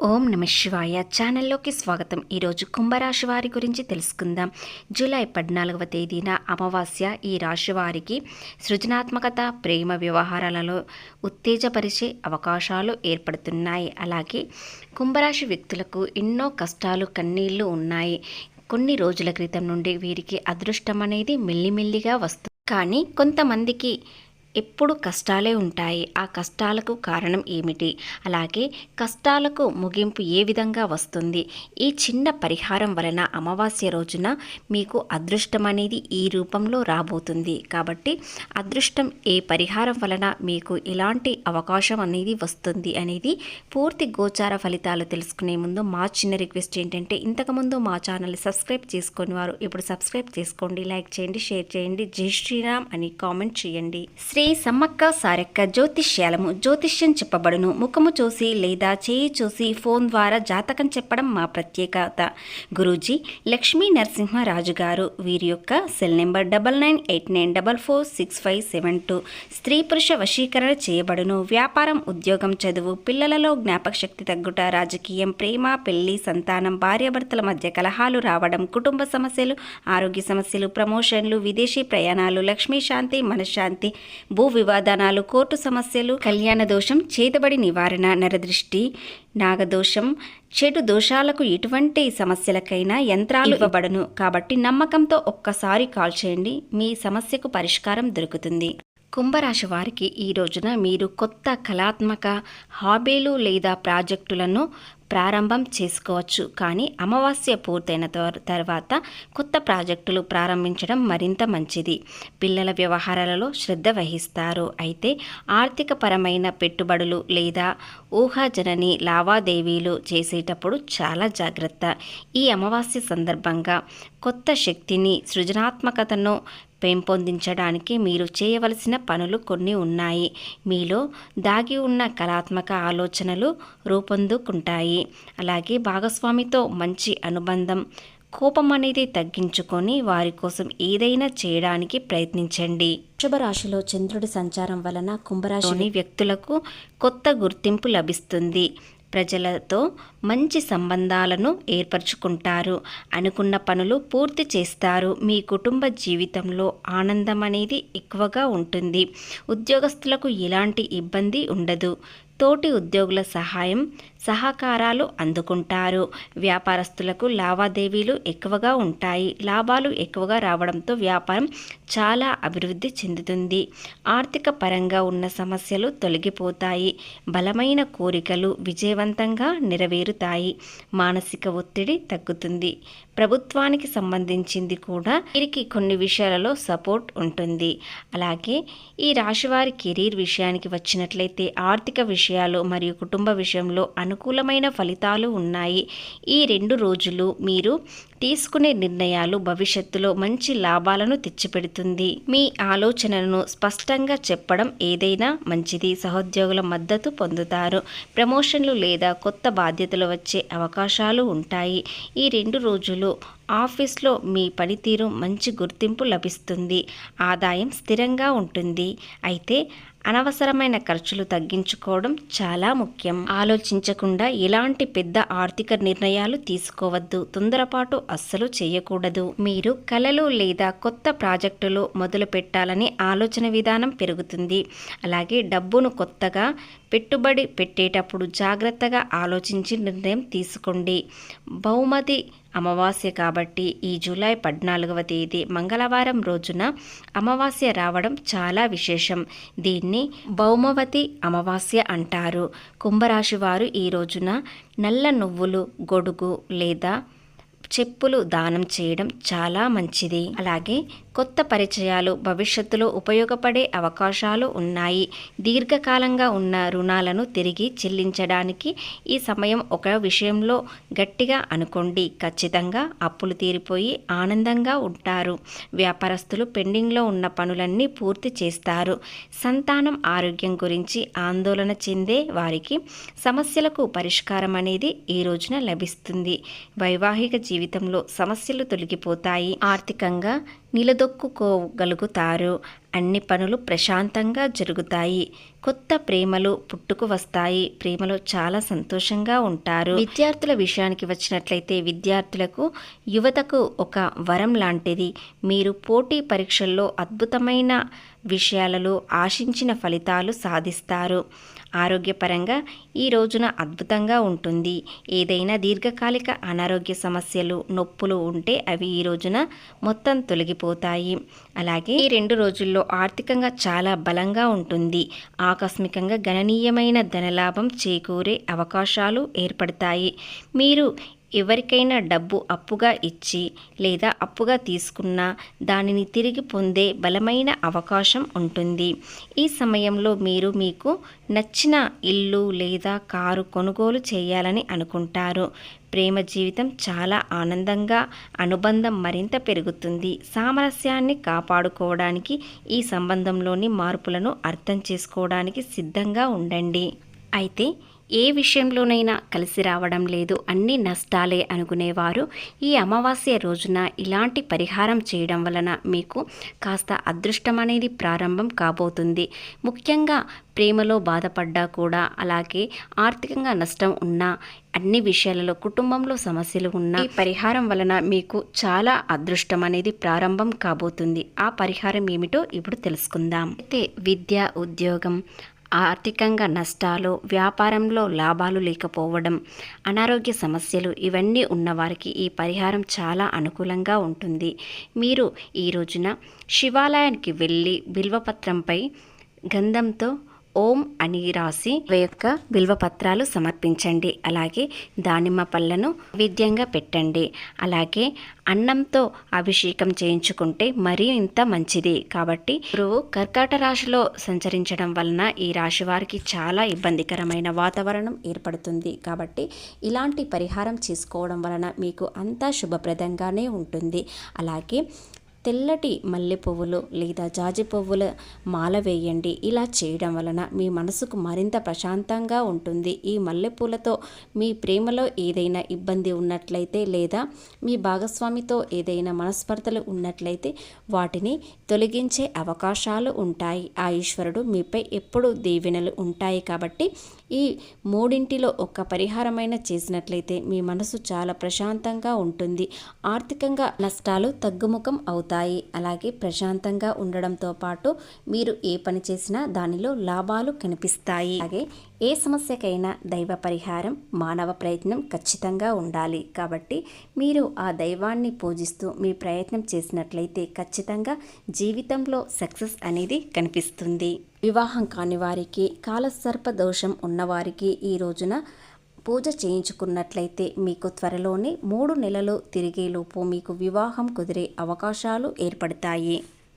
ఓం నమ శివాయ ఛానల్లోకి స్వాగతం. ఈరోజు కుంభరాశి వారి గురించి తెలుసుకుందాం. జూలై 14వ తేదీన అమావాస్య. ఈ రాశి వారికి సృజనాత్మకత, ప్రేమ వ్యవహారాలలో ఉత్తేజపరిచే అవకాశాలు ఏర్పడుతున్నాయి. అలాగే కుంభరాశి వ్యక్తులకు ఎన్నో కష్టాలు, కన్నీళ్లు ఉన్నాయి. కొన్ని రోజుల క్రితం నుండి వీరికి అదృష్టం అనేది మెల్లిమెల్లిగా వస్తుంది. కానీ కొంతమందికి ఎప్పుడు కష్టాలే ఉంటాయి. ఆ కష్టాలకు కారణం ఏమిటి, అలాగే కష్టాలకు ముగింపు ఏ విధంగా వస్తుంది? ఈ చిన్న పరిహారం వలన అమావాస్య రోజున మీకు అదృష్టం అనేది ఈ రూపంలో రాబోతుంది. కాబట్టి అదృష్టం ఏ పరిహారం వలన మీకు ఎలాంటి అవకాశం అనేది వస్తుంది అనేది పూర్తి గోచార ఫలితాలు తెలుసుకునే ముందు మా చిన్న రిక్వెస్ట్ ఏంటంటే, ఇంతకుముందు మా ఛానల్ని సబ్స్క్రైబ్ చేసుకుని వారు ఇప్పుడు సబ్స్క్రైబ్ చేసుకోండి, లైక్ చేయండి, షేర్ చేయండి, జై శ్రీరామ్ అని కామెంట్ చేయండి. శ్రీ సమ్మక్క సారక్క జ్యోతిష్యాలము. జ్యోతిష్యం చెప్పబడును ముఖము చూసి లేదా చేయి చూసి ఫోన్ ద్వారా జాతకం చెప్పడం మా ప్రత్యేకత. గురూజీ లక్ష్మీ నరసింహరాజు గారు. వీరి యొక్క సెల్ నెంబర్ 9989446572. స్త్రీ పురుష వశీకరణ చేయబడును. వ్యాపారం, ఉద్యోగం, చదువు, పిల్లలలో జ్ఞాపక శక్తి తగ్గుట, రాజకీయం, ప్రేమ, పెళ్లి, సంతానం, భార్యాభర్తల మధ్య కలహాలు రావడం, కుటుంబ సమస్యలు, ఆరోగ్య సమస్యలు, ప్రమోషన్లు, విదేశీ ప్రయాణాలు, లక్ష్మీ శాంతి, మనశ్శాంతి, భూ వివాదానాలు, కోర్టు సమస్యలు, కళ్యాణ దోషం, చేతబడి నివారణ, నరదృష్టి, నాగదోషం, చెడు దోషాలకు ఎటువంటి సమస్యలకైనా యంత్రాలు ఇవ్వబడును. కాబట్టి నమ్మకంతో ఒక్కసారి కాల్ చేయండి, మీ సమస్యకు పరిష్కారం దొరుకుతుంది. కుంభరాశి వారికి ఈ రోజున మీరు కొత్త కళాత్మక హాబీలు లేదా ప్రాజెక్టులను ప్రారంభం చేసుకోవచ్చు. కానీ అమావాస్య పూర్తయిన తర్వాత కొత్త ప్రాజెక్టులు ప్రారంభించడం మరింత మంచిది. పిల్లల వ్యవహారాలలో శ్రద్ధ వహిస్తారు. అయితే ఆర్థిక పరమైన పెట్టుబడులు లేదా ఊహాజనని లావాదేవీలు చేసేటప్పుడు చాలా జాగ్రత్త. ఈ అమావాస్య సందర్భంగా కొత్త శక్తిని, సృజనాత్మకతను పెంపొందించడానికి మీరు చేయవలసిన పనులు కొన్ని ఉన్నాయి. మీలో దాగి ఉన్న కళాత్మక ఆలోచనలు రూపొందుకుంటాయి. అలాగే భాగస్వామితో మంచి అనుబంధం, కోపం అనేది తగ్గించుకొని వారి కోసం ఏదైనా చేయడానికి ప్రయత్నించండి. వృషభరాశిలో చంద్రుడి సంచారం వలన కుంభరాశిని వ్యక్తులకు కొత్త గుర్తింపు లభిస్తుంది. ప్రజలతో మంచి సంబంధాలను ఏర్పరచుకుంటారు. అనుకున్న పనులు పూర్తి చేస్తారు. మీ కుటుంబ జీవితంలో ఆనందం అనేది ఎక్కువగా ఉంటుంది. ఉద్యోగస్తులకు ఎలాంటి ఇబ్బంది ఉండదు. తోటి ఉద్యోగుల సహాయం, సహకారాలు అందుకుంటారు. వ్యాపారస్తులకు లావాదేవీలు ఎక్కువగా ఉంటాయి. లాభాలు ఎక్కువగా రావడంతో వ్యాపారం చాలా అభివృద్ధి చెందుతుంది. ఆర్థిక పరంగా ఉన్న సమస్యలు తొలగిపోతాయి. బలమైన కోరికలు విజయవంతంగా నెరవేరుతాయి. మానసిక ఒత్తిడి తగ్గుతుంది. ప్రభుత్వానికి సంబంధించింది కూడా వీరికి కొన్ని విషయాలలో సపోర్ట్ ఉంటుంది. అలాగే ఈ రాశివారి కెరీర్ విషయానికి వచ్చినట్లయితే ఆర్థిక విషయాలు మరియు కుటుంబ విషయంలో అనుకూలమైన ఫలితాలు ఉన్నాయి. ఈ 2 రోజులు మీరు తీసుకునే నిర్ణయాలు భవిష్యత్తులో మంచి లాభాలను తెచ్చిపెడుతుంది. మీ ఆలోచనలను స్పష్టంగా చెప్పడం ఏదైనా మంచిది. సహోద్యోగుల మద్దతు పొందుతారు. ప్రమోషన్లు లేదా కొత్త బాధ్యతలు వచ్చే అవకాశాలు ఉంటాయి. ఈ 2 రోజులు ఆఫీస్లో మీ పనితీరు మంచి గుర్తింపు లభిస్తుంది. ఆదాయం స్థిరంగా ఉంటుంది. అయితే అనవసరమైన ఖర్చులు తగ్గించుకోవడం చాలా ముఖ్యం. ఆలోచించకుండా ఎలాంటి పెద్ద ఆర్థిక నిర్ణయాలు తీసుకోవద్దు. తొందరపాటు అస్సలు చేయకూడదు. మీరు కళలు లేదా కొత్త ప్రాజెక్టులు మొదలు పెట్టాలని ఆలోచన విధానం పెరుగుతుంది. అలాగే డబ్బును కొత్తగా పెట్టుబడి పెట్టేటప్పుడు జాగ్రత్తగా ఆలోచించి నిర్ణయం తీసుకోండి. బహుమతి అమావాస్య కాబట్టి ఈ జూలై 14వ తేదీ మంగళవారం రోజున అమావాస్య రావడం చాలా విశేషం. దీన్ని భౌమవతి అమావాస్య అంటారు. కుంభరాశి వారు ఈ రోజున నల్ల నువ్వులు, గొడుగు లేదా చెప్పులు దానం చేయడం చాలా మంచిది. అలాగే కొత్త పరిచయాలు భవిష్యత్తులో ఉపయోగపడే అవకాశాలు ఉన్నాయి. దీర్ఘకాలంగా ఉన్న రుణాలను తిరిగి చెల్లించడానికి ఈ సమయం ఒక విషయంలో గట్టిగా అనుకోండి. ఖచ్చితంగా అప్పులు తీరిపోయి ఆనందంగా ఉంటారు. వ్యాపారస్తులు పెండింగ్లో ఉన్న పనులన్నీ పూర్తి చేస్తారు. సంతానం ఆరోగ్యం గురించి ఆందోళన చెందే వారికి సమస్యలకు పరిష్కారం అనేది ఈ రోజున లభిస్తుంది. వైవాహిక జీవితంలో సమస్యలు తొలగిపోతాయి. ఆర్థికంగా నిలదొక్కుకోగలుగుతారు. అన్ని పనులు ప్రశాంతంగా జరుగుతాయి. కొత్త ప్రేమలు పుట్టుకు వస్తాయి. ప్రేమలో చాలా సంతోషంగా ఉంటారు. విద్యార్థుల విషయానికి వచ్చినట్లయితే విద్యార్థులకు, యువతకు ఒక వరం లాంటిది. మీరు పోటీ పరీక్షల్లో అద్భుతమైన విషయాలలో ఆశించిన ఫలితాలు సాధిస్తారు. ఆరోగ్యపరంగా ఈ రోజున అద్భుతంగా ఉంటుంది. ఏదైనా దీర్ఘకాలిక అనారోగ్య సమస్యలు, నొప్పులు ఉంటే అవి ఈ రోజున మొత్తం తొలగిపోతాయి. అలాగే ఈ 2 రోజుల్లో ఆర్థికంగా చాలా బలంగా ఉంటుంది. ఆకస్మికంగా గణనీయమైన ధనలాభం చేకూరే అవకాశాలు ఏర్పడతాయి. మీరు ఎవరికైనా డబ్బు అప్పుగా ఇచ్చి లేదా అప్పుగా తీసుకున్నా దానిని తిరిగి పొందే బలమైన అవకాశం ఉంటుంది. ఈ సమయంలో మీరు మీకు నచ్చిన ఇల్లు లేదా కారు కొనుగోలు చేయాలని అనుకుంటారు. ప్రేమ జీవితం చాలా ఆనందంగా, అనుబంధం మరింత పెరుగుతుంది. సామరస్యాన్ని కాపాడుకోవడానికి, ఈ సంబంధంలోని మార్పులను అర్థం చేసుకోవడానికి సిద్ధంగా ఉండండి. అయితే ఏ విషయంలోనైనా కలిసి రావడం లేదు, అన్ని నష్టాలే అనుకునేవారు ఈ అమావాస్య రోజున ఇలాంటి పరిహారం చేయడం వలన మీకు కాస్త అదృష్టం అనేది ప్రారంభం కాబోతుంది. ముఖ్యంగా ప్రేమలో బాధపడ్డా కూడా, అలాగే ఆర్థికంగా నష్టం ఉన్నా, అన్ని విషయాలలో కుటుంబంలో సమస్యలు ఉన్నా ఈ పరిహారం వలన మీకు చాలా అదృష్టం అనేది ప్రారంభం కాబోతుంది. ఆ పరిహారం ఏమిటో ఇప్పుడు తెలుసుకుందాం. అయితే విద్య, ఉద్యోగం, ఆర్థికంగా నష్టాలు, వ్యాపారంలో లాభాలు లేకపోవడం, అనారోగ్య సమస్యలు ఇవన్నీ ఉన్నవారికి ఈ పరిహారం చాలా అనుకూలంగా ఉంటుంది. మీరు ఈ రోజున శివాలయానికి వెళ్ళి బిల్వపత్రంపై గంధంతో ఓం అని రాసి యొక్క బిల్వపత్రాలు సమర్పించండి. అలాగే దానిమ్మ పళ్ళను నైవేద్యంగా పెట్టండి. అలాగే అన్నంతో అభిషేకం చేయించుకుంటే మరీ ఇంత మంచిది. కాబట్టి గురువు కర్కాట రాశిలో సంచరించడం వలన ఈ రాశి వారికి చాలా ఇబ్బందికరమైన వాతావరణం ఏర్పడుతుంది. కాబట్టి ఇలాంటి పరిహారం చేసుకోవడం వలన మీకు అంతా శుభప్రదంగానే ఉంటుంది. అలాగే తెల్లటి మల్లె పువ్వులు లేదా జాజి పువ్వుల మాల వేయండి. ఇలా చేయడం వలన మీ మనసుకు మరింత ప్రశాంతంగా ఉంటుంది. ఈ మల్లెపూలతో మీ ప్రేమలో ఏదైనా ఇబ్బంది ఉన్నట్లయితే లేదా మీ భాగస్వామితో ఏదైనా మనస్పర్ధలు ఉన్నట్లయితే వాటిని తొలగించే అవకాశాలు ఉంటాయి. ఆ ఈశ్వరుడు మీపై ఎప్పుడూ దీవెనలు ఉంటాయి. కాబట్టి ఈ 3 ఒక్క పరిహారమైన చేసినట్లయితే మీ మనసు చాలా ప్రశాంతంగా ఉంటుంది. ఆర్థికంగా నష్టాలు తగ్గుముఖం అవుతాయి. అలాగే ప్రశాంతంగా ఉండడంతో పాటు మీరు ఏ పని చేసినా దానిలో లాభాలు కనిపిస్తాయి. అలాగే ఏ సమస్యకైనా దైవ పరిహారం, మానవ ప్రయత్నం ఖచ్చితంగా ఉండాలి. కాబట్టి మీరు ఆ దైవాన్ని పూజిస్తూ మీ ప్రయత్నం చేసినట్లయితే ఖచ్చితంగా జీవితంలో సక్సెస్ అనేది కనిపిస్తుంది. వివాహం కాని వారికి, కాలసర్ప దోషం ఉన్నవారికి ఈ రోజున పూజ చేయించుకున్నట్లయితే మీకు త్వరలోనే 3 నెలలు తిరిగేలోపు మీకు వివాహం కుదిరే అవకాశాలు ఏర్పడతాయి.